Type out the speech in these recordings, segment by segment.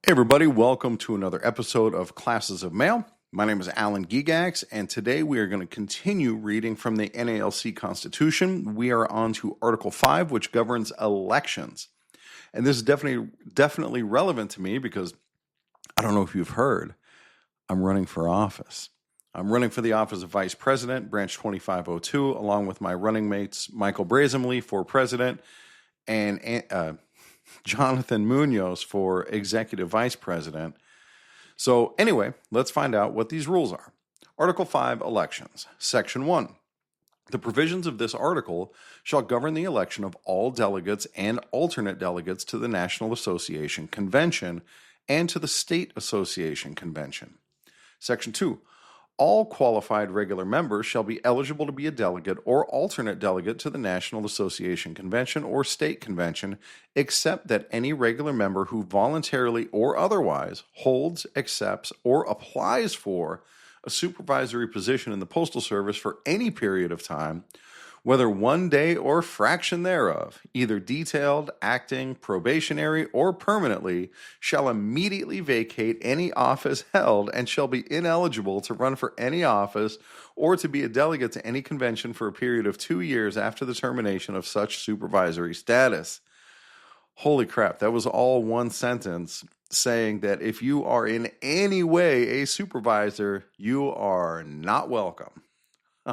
Hey everybody, welcome to another episode of Classes of Mail. My name is Alan Gigax, and today we are going to continue reading from the NALC Constitution. We are on to Article 5, which governs elections. And this is definitely relevant to me because I don't know if you've heard, I'm running for office. I'm running for the office of Vice President, Branch 2502, along with my running mates Michael Brazenly for President and Jonathan Munoz for Executive Vice President. So anyway, let's find out what these rules are. Article 5, Elections. Section 1. The provisions of this article shall govern the election of all delegates and alternate delegates to the National Association Convention and to the State Association Convention. Section 2. All qualified regular members shall be eligible to be a delegate or alternate delegate to the National Association Convention or State Convention, except that any regular member who voluntarily or otherwise holds, accepts, or applies for a supervisory position in the Postal Service for any period of time, whether one day or fraction thereof, either detailed, acting, probationary, or permanently, shall immediately vacate any office held and shall be ineligible to run for any office or to be a delegate to any convention for a period of 2 years after the termination of such supervisory status. Holy crap, that was all one sentence saying that if you are in any way a supervisor, you are not welcome.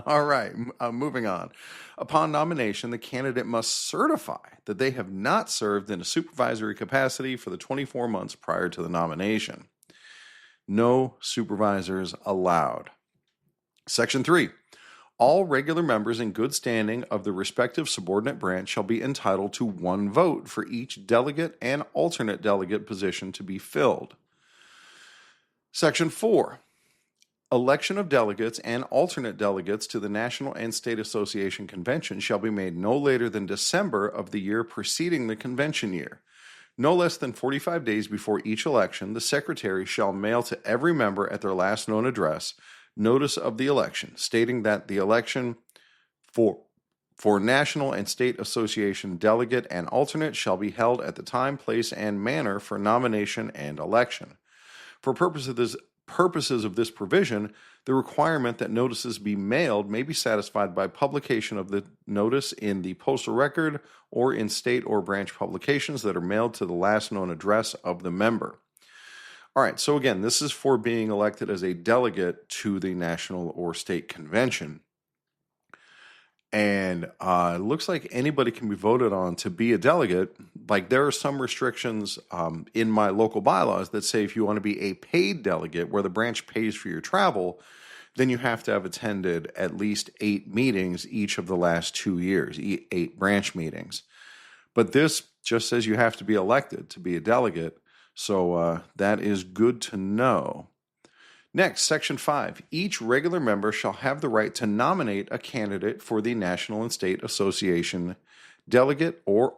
All right, moving on. Upon nomination, the candidate must certify that they have not served in a supervisory capacity for the 24 months prior to the nomination. No supervisors allowed. Section 3. All regular members in good standing of the respective subordinate branch shall be entitled to one vote for each delegate and alternate delegate position to be filled. Section 4. Election of delegates and alternate delegates to the National and State Association Convention shall be made no later than December of the year preceding the convention year. No less than 45 days before each election, the Secretary shall mail to every member at their last known address notice of the election, stating that the election for National and State Association delegate and alternate shall be held at the time, place, and manner for nomination and election. For purposes of this provision, the requirement that notices be mailed may be satisfied by publication of the notice in the postal record or in state or branch publications that are mailed to the last known address of the member. All right, so again, this is for being elected as a delegate to the national or state convention. And it looks like anybody can be voted on to be a delegate. Like there are some restrictions in my local bylaws that say if you want to be a paid delegate where the branch pays for your travel, then you have to have attended at least 8 meetings each of the last 2 years, 8 branch meetings. But this just says you have to be elected to be a delegate. So that is good to know. Next, Section 5. Each regular member shall have the right to nominate a candidate for the National and State Association delegate or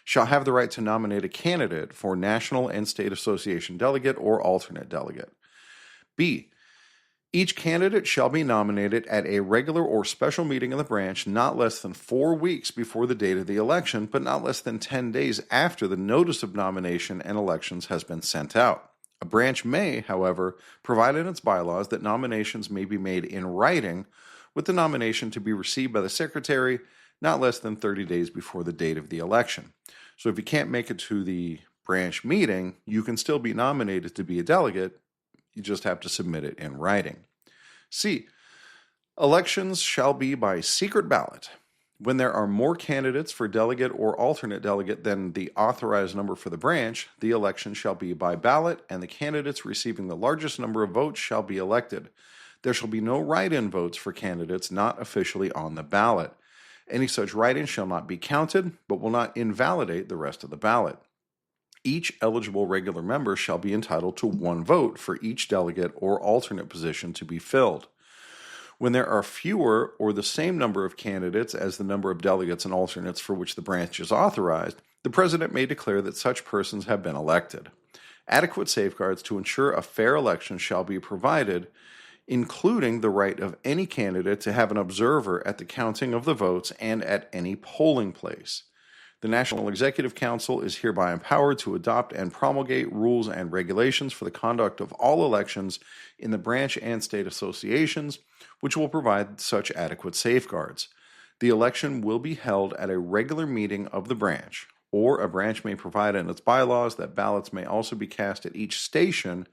shall have the right to nominate a candidate for National and State Association delegate or alternate delegate. B. Each candidate shall be nominated at a regular or special meeting of the branch not less than 4 weeks before the date of the election, but not less than 10 days after the notice of nomination and elections has been sent out. A branch may, however, provide in its bylaws that nominations may be made in writing, with the nomination to be received by the secretary not less than 30 days before the date of the election. So if you can't make it to the branch meeting, you can still be nominated to be a delegate. You just have to submit it in writing. C. Elections shall be by secret ballot. When there are more candidates for delegate or alternate delegate than the authorized number for the branch, the election shall be by ballot, and the candidates receiving the largest number of votes shall be elected. There shall be no write-in votes for candidates not officially on the ballot. Any such write-in shall not be counted, but will not invalidate the rest of the ballot. Each eligible regular member shall be entitled to one vote for each delegate or alternate position to be filled. When there are fewer or the same number of candidates as the number of delegates and alternates for which the branch is authorized, the president may declare that such persons have been elected. Adequate safeguards to ensure a fair election shall be provided, including the right of any candidate to have an observer at the counting of the votes and at any polling place. The National Executive Council is hereby empowered to adopt and promulgate rules and regulations for the conduct of all elections in the branch and state associations, which will provide such adequate safeguards. The election will be held at a regular meeting of the branch, or a branch may provide in its bylaws that ballots may also be cast at each station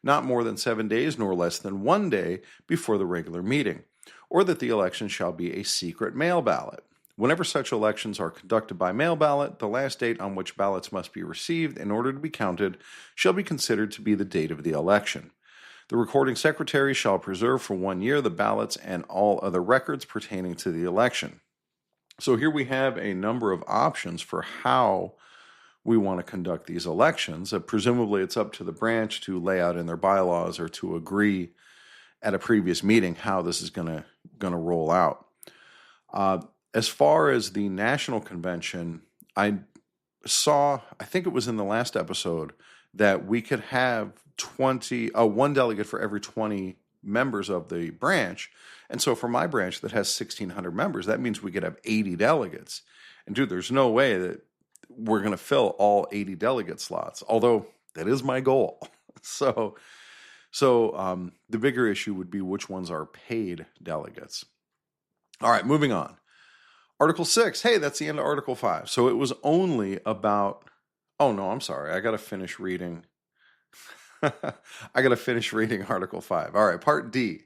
not more than 7 days nor less than 1 day before the regular meeting, or that the election shall be a secret mail ballot. Whenever such elections are conducted by mail ballot, the last date on which ballots must be received in order to be counted shall be considered to be the date of the election. The recording secretary shall preserve for 1 year the ballots and all other records pertaining to the election. So here we have a number of options for how we want to conduct these elections. Presumably it's up to the branch to lay out in their bylaws or to agree at a previous meeting how this is going to roll out. As far as the national convention, I think it was in the last episode, that we could have one delegate for every 20 members of the branch. And so for my branch that has 1,600 members, that means we could have 80 delegates. And dude, there's no way that we're going to fill all 80 delegate slots, although that is my goal. So the bigger issue would be which ones are paid delegates. All right, moving on. Article 6. Hey, that's the end of Article 5. So it was only about... Oh, no, I'm sorry. I got to finish reading. Article 5. All right, Part D.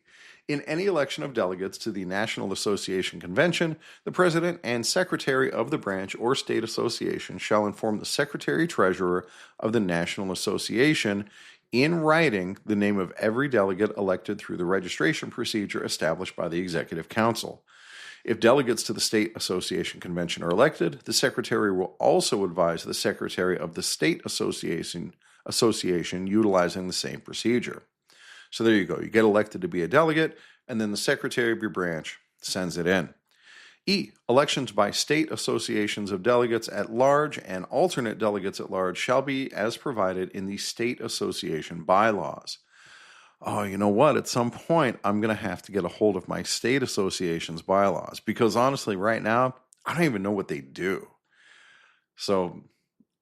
In any election of delegates to the National Association Convention, the President and Secretary of the branch or state association shall inform the Secretary-Treasurer of the National Association in writing the name of every delegate elected through the registration procedure established by the Executive Council. If delegates to the State Association Convention are elected, the Secretary will also advise the Secretary of the State Association utilizing the same procedure. So there you go. You get elected to be a delegate, and then the Secretary of your branch sends it in. E. Elections by state associations of delegates at large and alternate delegates at large shall be as provided in the state association bylaws. Oh, you know what? At some point, I'm going to have to get a hold of my state association's bylaws because honestly, right now, I don't even know what they do. So,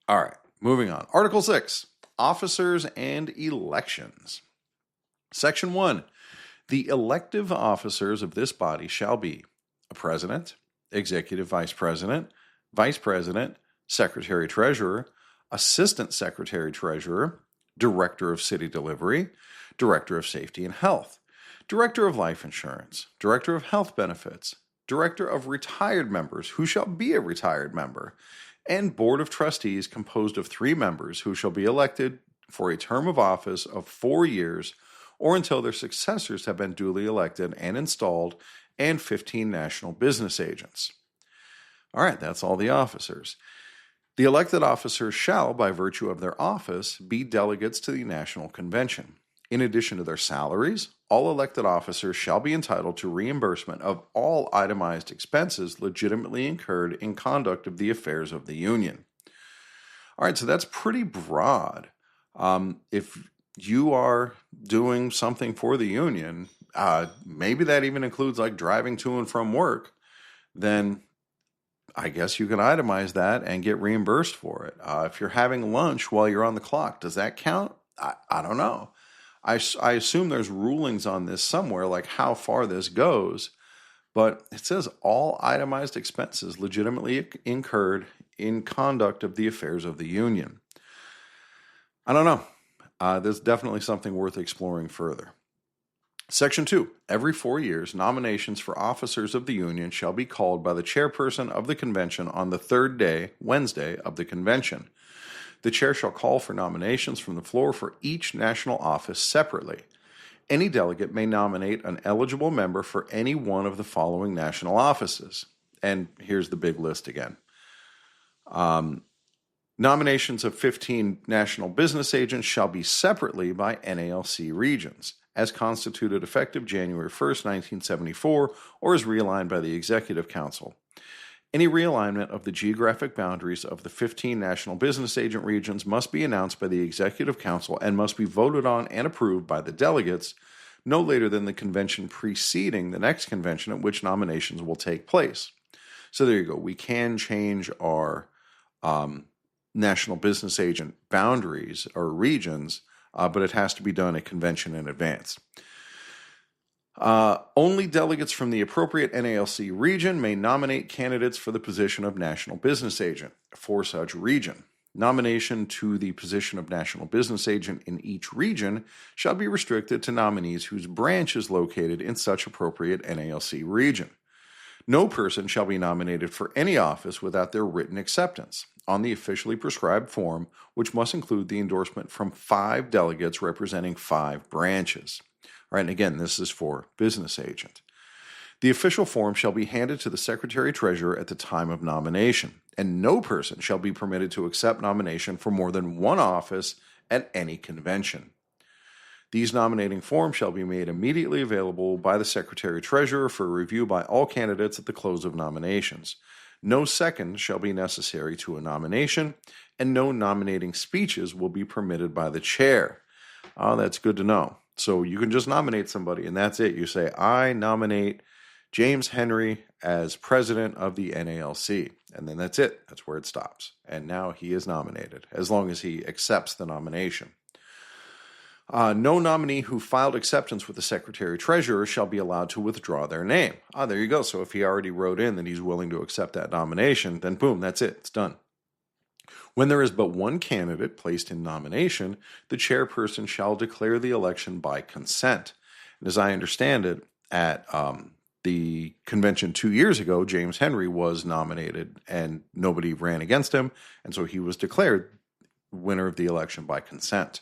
all right, moving on. Article 6, Officers and Elections. Section 1, the elective officers of this body shall be a president, executive vice president, secretary-treasurer, assistant secretary-treasurer, director of city delivery, director of safety and health, director of life insurance, director of health benefits, director of retired members who shall be a retired member, and board of trustees composed of 3 members who shall be elected for a term of office of 4 years or until their successors have been duly elected and installed, and 15 national business agents. All right, that's all the officers. The elected officers shall, by virtue of their office, be delegates to the National Convention. In addition to their salaries, all elected officers shall be entitled to reimbursement of all itemized expenses legitimately incurred in conduct of the affairs of the Union. All right, so that's pretty broad. If you are doing something for the Union, maybe that even includes like driving to and from work, then I guess you can itemize that and get reimbursed for it. If you're having lunch while you're on the clock, does that count? I don't know. I assume there's rulings on this somewhere, like how far this goes, but it says all itemized expenses legitimately incurred in conduct of the affairs of the Union. I don't know. There's definitely something worth exploring further. Section 2. Every 4 years, nominations for officers of the Union shall be called by the chairperson of the convention on the 3rd day, Wednesday, of the convention. The chair shall call for nominations from the floor for each national office separately. Any delegate may nominate an eligible member for any one of the following national offices. And here's the big list again. Nominations of 15 national business agents shall be separately by NALC regions, as constituted effective January 1st, 1974, or as realigned by the Executive Council. Any realignment of the geographic boundaries of the 15 national business agent regions must be announced by the Executive Council and must be voted on and approved by the delegates no later than the convention preceding the next convention at which nominations will take place. So there you go. We can change our national business agent boundaries or regions, but it has to be done at convention in advance. Only delegates from the appropriate NALC region may nominate candidates for the position of national business agent for such region. Nomination to the position of national business agent in each region shall be restricted to nominees whose branch is located in such appropriate NALC region. No person shall be nominated for any office without their written acceptance on the officially prescribed form, which must include the endorsement from 5 delegates representing 5 branches. All right, and again, this is for business agent. The official form shall be handed to the Secretary-Treasurer at the time of nomination, and no person shall be permitted to accept nomination for more than one office at any convention. These nominating forms shall be made immediately available by the Secretary-Treasurer for review by all candidates at the close of nominations. No second shall be necessary to a nomination, and no nominating speeches will be permitted by the chair. Oh, that's good to know. So you can just nominate somebody, and that's it. You say, I nominate James Henry as president of the NALC, and then that's it. That's where it stops. And now he is nominated, as long as he accepts the nomination. No nominee who filed acceptance with the Secretary-Treasurer shall be allowed to withdraw their name. There you go. So if he already wrote in that he's willing to accept that nomination, then boom, that's it. It's done. When there is but one candidate placed in nomination, the chairperson shall declare the election by consent. And as I understand it, at the convention 2 years ago, James Henry was nominated and nobody ran against him, and so he was declared winner of the election by consent.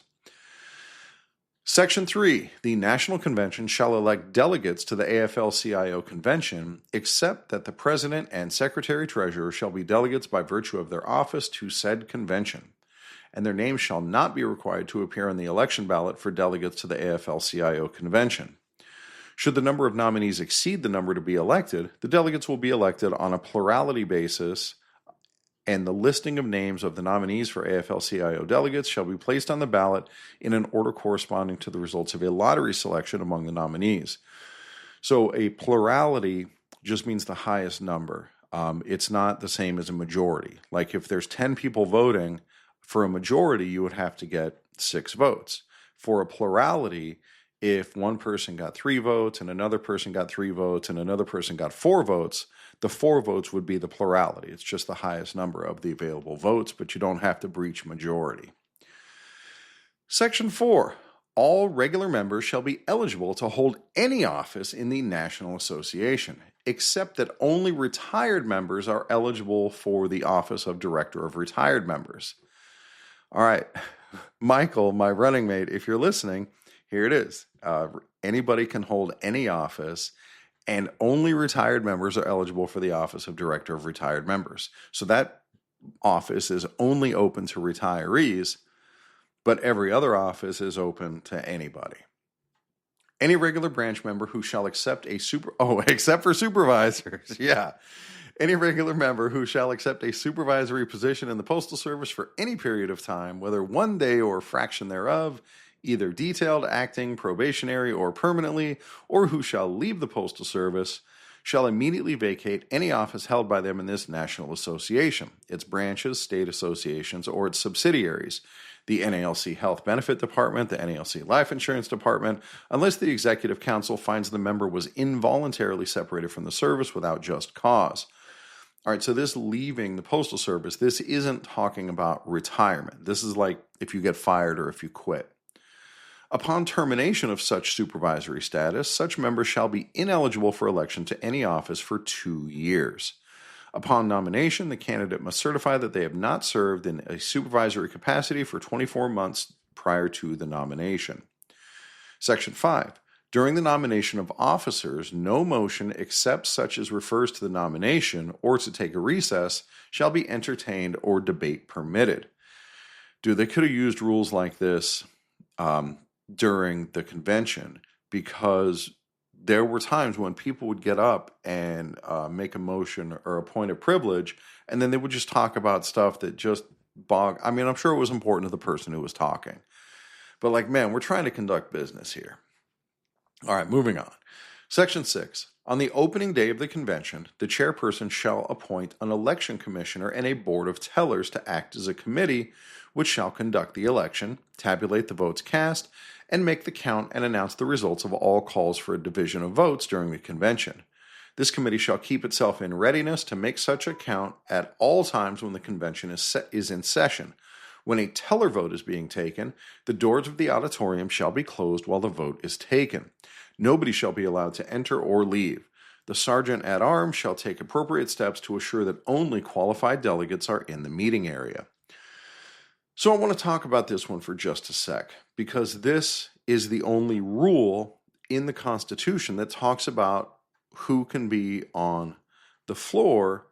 Section 3, the National Convention shall elect delegates to the AFL-CIO Convention, except that the President and Secretary-Treasurer shall be delegates by virtue of their office to said convention, and their names shall not be required to appear on the election ballot for delegates to the AFL-CIO Convention. Should the number of nominees exceed the number to be elected, the delegates will be elected on a plurality basis, and the listing of names of the nominees for AFL-CIO delegates shall be placed on the ballot in an order corresponding to the results of a lottery selection among the nominees. So a plurality just means the highest number. It's not the same as a majority. Like if there's 10 people voting for a majority, you would have to get 6 votes. For a plurality, if one person got 3 votes and another person got 3 votes and another person got 4 votes, the 4 votes would be the plurality. It's just the highest number of the available votes, but you don't have to breach majority. Section 4. All regular members shall be eligible to hold any office in the National Association, except that only retired members are eligible for the office of Director of Retired Members. All right, Michael, my running mate, if you're listening, here it is. Anybody can hold any office, and only retired members are eligible for the office of Director of Retired Members. So that office is only open to retirees, but every other office is open to anybody. Any regular branch member who shall accept except for supervisors, yeah. Any regular member who shall accept a supervisory position in the Postal Service for any period of time, whether one day or a fraction thereof, either detailed, acting, probationary, or permanently, or who shall leave the Postal Service, shall immediately vacate any office held by them in this National Association, its branches, state associations, or its subsidiaries, the NALC Health Benefit Department, the NALC Life Insurance Department, unless the Executive Council finds the member was involuntarily separated from the service without just cause. All right, so this leaving the Postal Service, this isn't talking about retirement. This is like if you get fired or if you quit. Upon termination of such supervisory status, such members shall be ineligible for election to any office for 2 years. Upon nomination, the candidate must certify that they have not served in a supervisory capacity for 24 months prior to the nomination. Section 5. During the nomination of officers, no motion except such as refers to the nomination or to take a recess shall be entertained or debate permitted. They could have used rules like this during the convention, because there were times when people would get up and make a motion or a point of privilege, and then they would just talk about stuff that just I'm sure it was important to the person who was talking, but we're trying to conduct business here. All right, moving on. Section 6. On the opening day of the convention, the chairperson shall appoint an election commissioner and a board of tellers to act as a committee which shall conduct the election, tabulate the votes cast, and make the count and announce the results of all calls for a division of votes during the convention. This committee shall keep itself in readiness to make such a count at all times when the convention is in session. When a teller vote is being taken, the doors of the auditorium shall be closed while the vote is taken. Nobody shall be allowed to enter or leave. The sergeant at arms shall take appropriate steps to assure that only qualified delegates are in the meeting area. So I want to talk about this one for just a sec, because this is the only rule in the Constitution that talks about who can be on the floor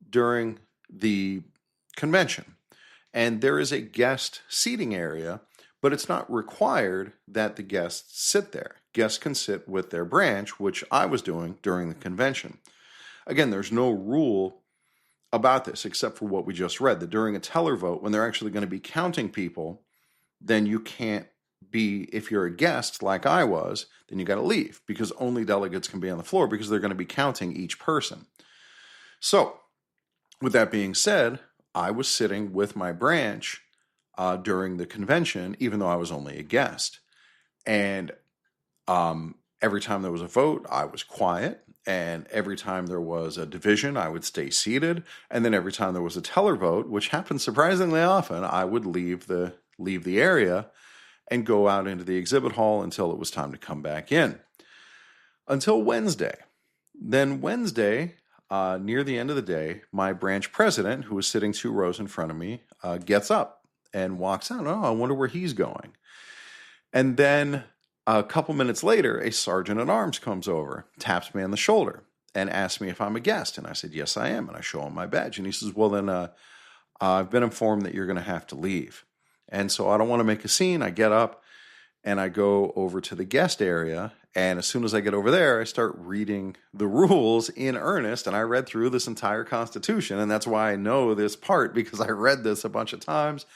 during the convention. And there is a guest seating area, but it's not required that the guests sit there. Guests can sit with their branch, which I was doing during the convention. Again, there's no rule about this except for what we just read, that during a teller vote, when they're actually going to be counting people, then you can't be, if you're a guest like I was, then you got to leave, because only delegates can be on the floor because they're going to be counting each person. So, with that being said, I was sitting with my branch during the convention, even though I was only a guest. And every time there was a vote, I was quiet. And every time there was a division, I would stay seated. And then every time there was a teller vote, which happened surprisingly often, I would leave the area and go out into the exhibit hall until it was time to come back in. Until Wednesday. Then Wednesday, near the end of the day, my branch president, who was sitting 2 rows in front of me, gets up and walks out. Oh, I wonder where he's going. And then a couple minutes later, a sergeant at arms comes over, taps me on the shoulder, and asks me if I'm a guest. And I said, yes, I am. And I show him my badge. And he says, well, then I've been informed that you're going to have to leave. And so I don't want to make a scene. I get up and I go over to the guest area. And as soon as I get over there, I start reading the rules in earnest. And I read through this entire Constitution. And that's why I know this part, because I read this a bunch of times.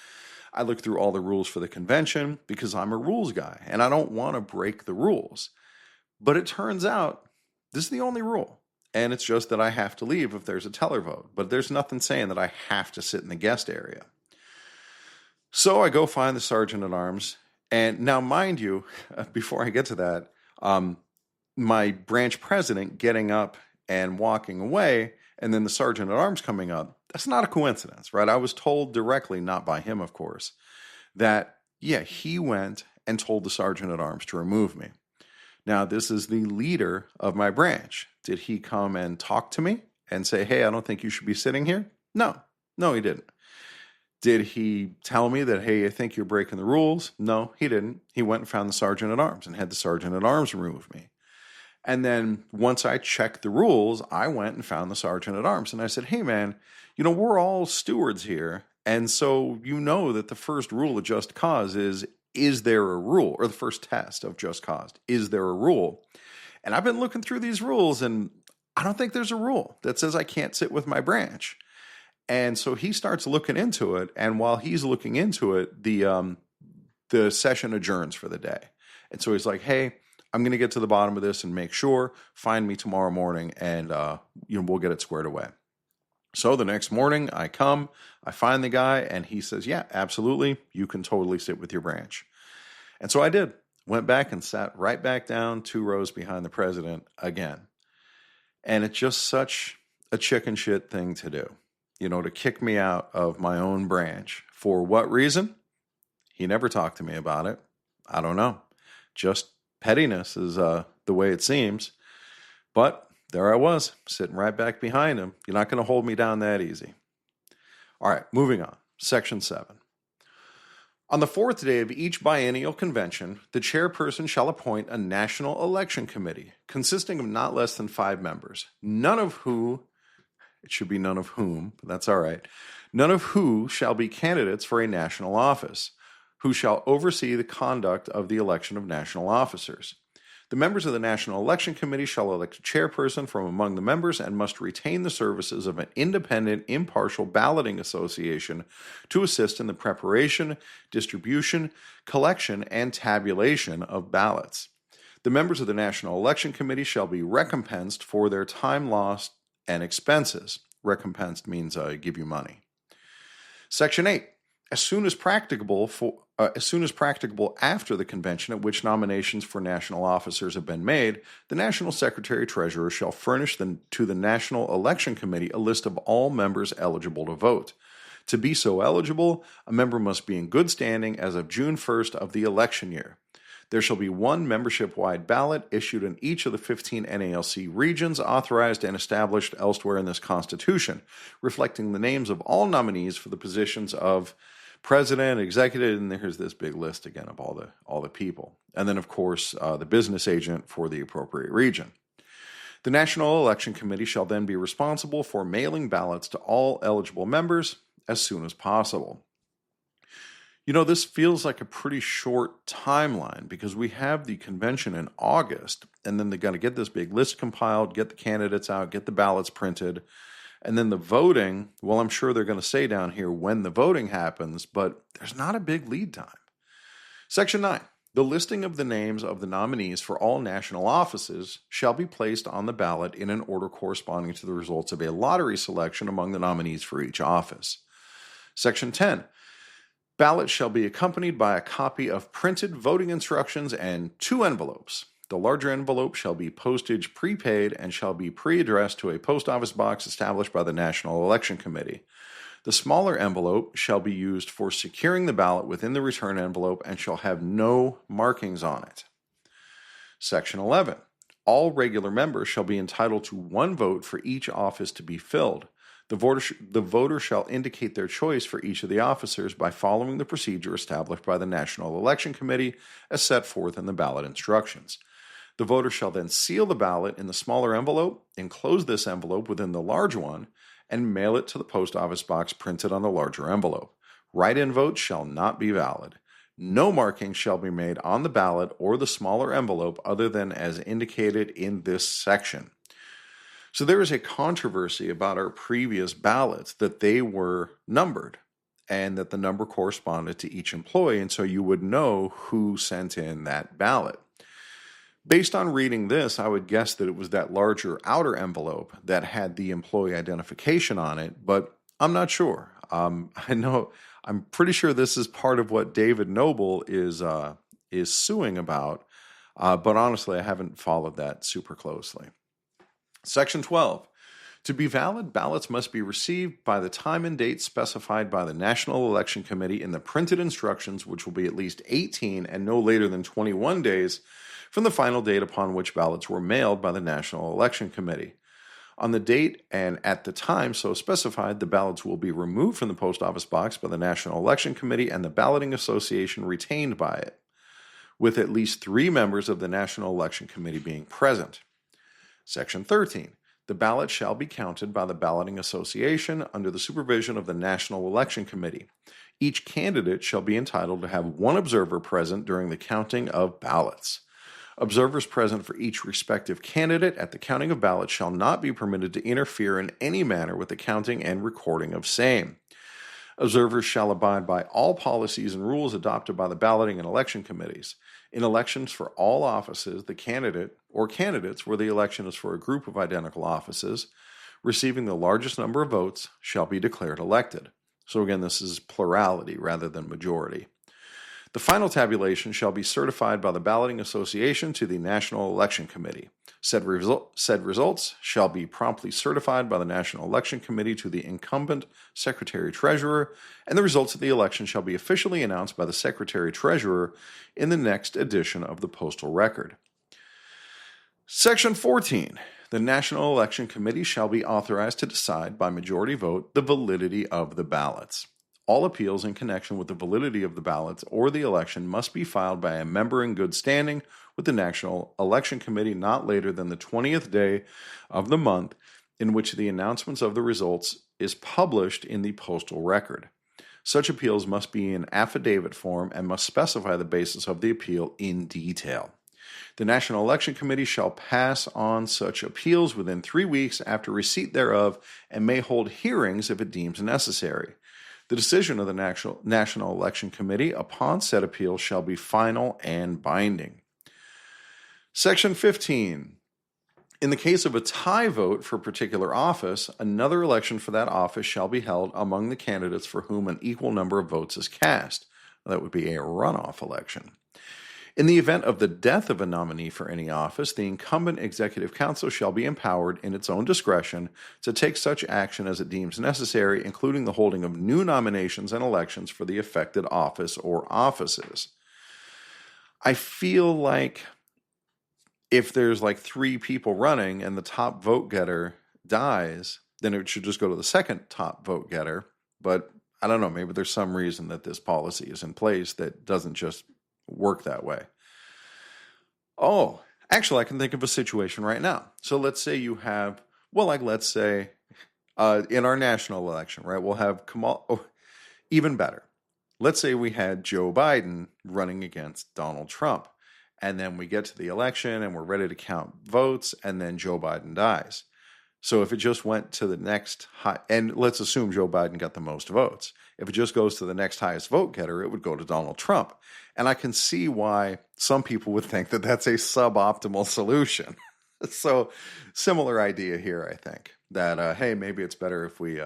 I looked through all the rules for the convention because I'm a rules guy and I don't want to break the rules. But it turns out this is the only rule. And it's just that I have to leave if there's a teller vote. But there's nothing saying that I have to sit in the guest area. So I go find the sergeant at arms. And now, mind you, before I get to that, my branch president getting up and walking away, and then the sergeant at arms coming up, that's not a coincidence, right? I was told directly, not by him, of course, that, yeah, he went and told the sergeant at arms to remove me. Now, this is the leader of my branch. Did he come and talk to me and say, hey, I don't think you should be sitting here? No, he didn't. Did he tell me that, hey, I think you're breaking the rules? No, he didn't. He went and found the sergeant at arms and had the sergeant at arms remove me. And then once I checked the rules, I went and found the sergeant at arms. And I said, hey, man, we're all stewards here. And so you know that the first rule of just cause is there a rule? Or the first test of just cause, is there a rule? And I've been looking through these rules, and I don't think there's a rule that says I can't sit with my branch. And so he starts looking into it, and while he's looking into it, the session adjourns for the day. And so he's like, hey, I'm going to get to the bottom of this and make sure, find me tomorrow morning, and we'll get it squared away. So the next morning I come, I find the guy, and he says, yeah, absolutely, you can totally sit with your branch. And so I did. Went back and sat right back down 2 rows behind the president again. And it's just such a chicken shit thing to do. To kick me out of my own branch. For what reason? He never talked to me about it. I don't know. Just pettiness is the way it seems. But there I was, sitting right back behind him. You're not going to hold me down that easy. All right, moving on. Section 7. On the 4th day of each biennial convention, the chairperson shall appoint a national election committee consisting of not less than 5 members, none of whom, but that's all right, none of who shall be candidates for a national office, who shall oversee the conduct of the election of national officers. The members of the National Election Committee shall elect a chairperson from among the members and must retain the services of an independent, impartial balloting association to assist in the preparation, distribution, collection, and tabulation of ballots. The members of the National Election Committee shall be recompensed for their time lost and expenses. Recompensed means give you money. Section 8. As soon as practicable after the convention at which nominations for national officers have been made, the National Secretary-Treasurer shall furnish to the National Election Committee a list of all members eligible to vote. To be so eligible, a member must be in good standing as of June 1st of the election year. There shall be one membership-wide ballot issued in each of the 15 NALC regions authorized and established elsewhere in this Constitution, reflecting the names of all nominees for the positions of president, executive, and here's this big list again of all the people. And then, of course, the business agent for the appropriate region. The National Election Committee shall then be responsible for mailing ballots to all eligible members as soon as possible. This feels like a pretty short timeline because we have the convention in August, and then they got to get this big list compiled, get the candidates out, get the ballots printed, and then the voting, well, I'm sure they're going to say down here when the voting happens, but there's not a big lead time. Section 9. The listing of the names of the nominees for all national offices shall be placed on the ballot in an order corresponding to the results of a lottery selection among the nominees for each office. Section 10. Ballots shall be accompanied by a copy of printed voting instructions and 2 envelopes. The larger envelope shall be postage prepaid and shall be pre-addressed to a post office box established by the National Election Committee. The smaller envelope shall be used for securing the ballot within the return envelope and shall have no markings on it. Section 11. All regular members shall be entitled to 1 vote for each office to be filled. The voter shall indicate their choice for each of the officers by following the procedure established by the National Election Committee as set forth in the ballot instructions. The voter shall then seal the ballot in the smaller envelope, enclose this envelope within the large one, and mail it to the post office box printed on the larger envelope. Write-in votes shall not be valid. No markings shall be made on the ballot or the smaller envelope other than as indicated in this section. So there is a controversy about our previous ballots that they were numbered and that the number corresponded to each employee, and so you would know who sent in that ballot. Based on reading this, I would guess that it was that larger outer envelope that had the employee identification on it, but I'm not sure. I'm pretty sure this is part of what David Noble is suing about, but honestly, I haven't followed that super closely. Section 12. To be valid, ballots must be received by the time and date specified by the National Election Committee in the printed instructions, which will be at least 18 and no later than 21 days from the final date upon which ballots were mailed by the National Election Committee. On the date and at the time so specified, the ballots will be removed from the post office box by the National Election Committee and the balloting association retained by it, with at least 3 members of the National Election Committee being present. Section 13. The ballot shall be counted by the balloting association under the supervision of the National Election Committee. Each candidate shall be entitled to have 1 observer present during the counting of ballots. Observers present for each respective candidate at the counting of ballots shall not be permitted to interfere in any manner with the counting and recording of same. Observers shall abide by all policies and rules adopted by the balloting and election committees. In elections for all offices, the candidate or candidates where the election is for a group of identical offices, receiving the largest number of votes shall be declared elected. So again, this is plurality rather than majority. The final tabulation shall be certified by the Balloting Association to the National Election Committee. Said results shall be promptly certified by the National Election Committee to the incumbent Secretary-Treasurer, and the results of the election shall be officially announced by the Secretary-Treasurer in the next edition of the Postal Record. Section 14. The National Election Committee shall be authorized to decide by majority vote the validity of the ballots. All appeals in connection with the validity of the ballots or the election must be filed by a member in good standing with the National Election Committee not later than the 20th day of the month in which the announcements of the results is published in the postal record. Such appeals must be in affidavit form and must specify the basis of the appeal in detail. The National Election Committee shall pass on such appeals within 3 weeks after receipt thereof and may hold hearings if it deems necessary. The decision of the National Election Committee upon said appeal shall be final and binding. Section 15. In the case of a tie vote for a particular office, another election for that office shall be held among the candidates for whom an equal number of votes is cast. That would be a runoff election. In the event of the death of a nominee for any office, the incumbent executive council shall be empowered in its own discretion to take such action as it deems necessary, including the holding of new nominations and elections for the affected office or offices. I feel like if there's like 3 people running and the top vote getter dies, then it should just go to the second top vote getter. But I don't know, maybe there's some reason that this policy is in place that doesn't just work that way. Oh, actually, I can think of a situation right now. So let's say you have, let's say in our national election, right, we'll have even better. Let's say we had Joe Biden running against Donald Trump. And then we get to the election and we're ready to count votes, and then Joe Biden dies. So if it just went to the next high, and let's assume Joe Biden got the most votes. If it just goes to the next highest vote getter, it would go to Donald Trump. And I can see why some people would think that that's a suboptimal solution. So similar idea here, I think, that, hey, maybe it's better if we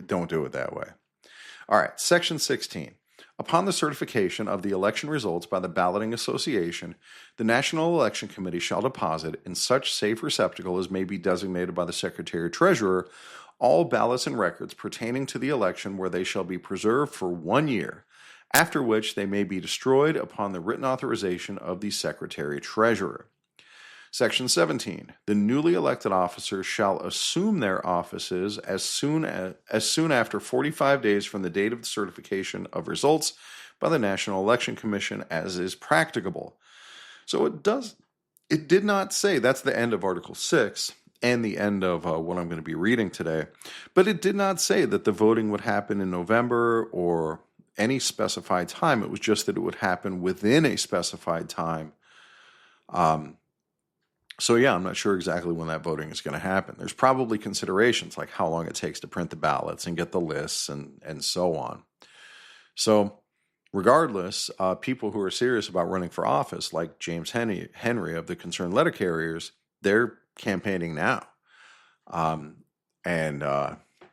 don't do it that way. All right, Section 16. Upon the certification of the election results by the Balloting Association, the National Election Committee shall deposit in such safe receptacle as may be designated by the Secretary-Treasurer all ballots and records pertaining to the election where they shall be preserved for 1 year, after which they may be destroyed upon the written authorization of the Secretary-Treasurer. Section 17. The newly elected officers shall assume their offices as soon after 45 days from the date of the certification of results by the National Election Commission as is practicable. So it did not say, that's the end of Article 6 and the end of what I'm going to be reading today, but it did not say that the voting would happen in November or any specified time. It was just that it would happen within a specified time. So yeah, I'm not sure exactly when that voting is going to happen. There's probably considerations like how long it takes to print the ballots and get the lists and so on. So regardless, people who are serious about running for office, like James Henry of the Concerned Letter Carriers, they're campaigning now.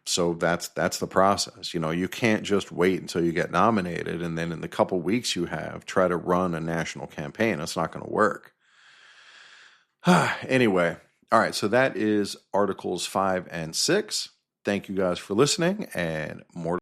So that's the process. You know, you can't just wait until you get nominated and then in the couple weeks you have, try to run a national campaign. It's not going to work. Anyway, all right, so that is Articles 5 and 6. Thank you guys for listening, and more